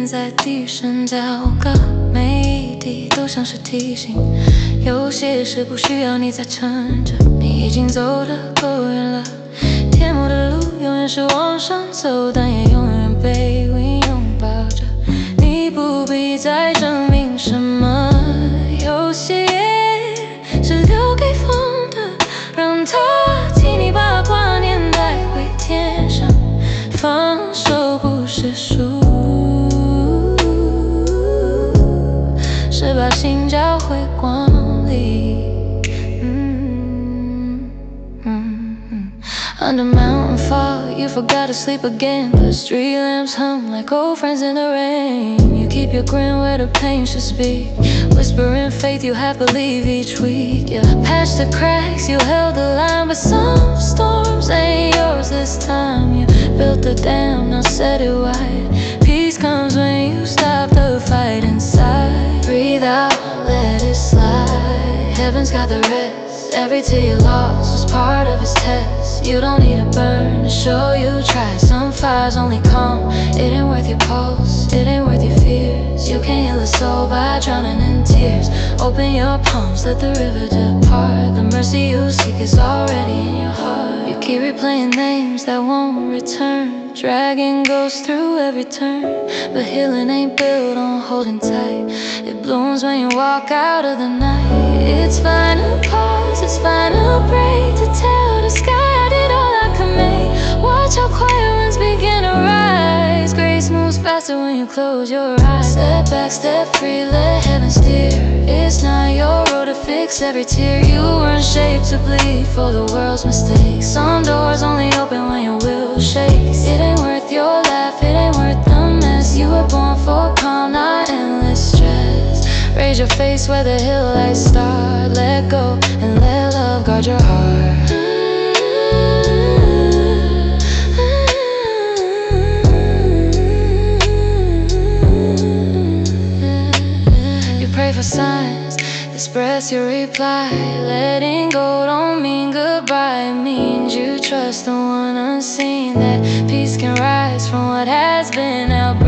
天在低声祷告，每一滴都像是提醒。有些事不需要你再撑着，你已经走得够远了。天母的路永远是往上走，但也永远被云拥抱着。你不必再证明什么，有些夜是留给风的，让它替你把挂念带回天上。放手不是输，是把心交回光里。Under mountain fog, you forgot to sleep again, but street lamps hum like old friends in the rain. You keep your grin where the pain should speak, whispering faith you have believe each week. Yeah, patched the cracks, you held the line, but some storms ain't yours this time. You built the dam, now set it wide. Peace comes when you stop the fight inside. Breathe out, let it slide. Heaven's got the rest. Every tear you lost was part of his test. You don't need to burn to show you tried. Some fires only calm. It ain't worth your pulse, it ain't worth your fears. You can't heal a soul by drowning in tears. Open your palms, let the river depart. The mercy you seek is already in your heart. You keep replaying names that won't return. Dragging goes through every turn, but healing ain't built on holding tight. It blooms when you walk out of the night. It's fine to pause, it's fine to break, to tell the sky I did all I could make. Watch how quiet winds begin to rise. Grace moves faster when you close your eyes. Step back, step free, let heaven steer. It's not your road to fix every tear. You weren't shaped to bleed for the world's mistakes. Some doors only open when your will shakes. It ain't worth your laugh, it ain't worth the mess. You were born for calm, not endless stress. Raise your face where the hill lights start. Let go and let love guard your heart. You pray for signs, express your reply. Letting go don't mean goodbye, it means you trust the one unseen. That peace can rise from what has been out.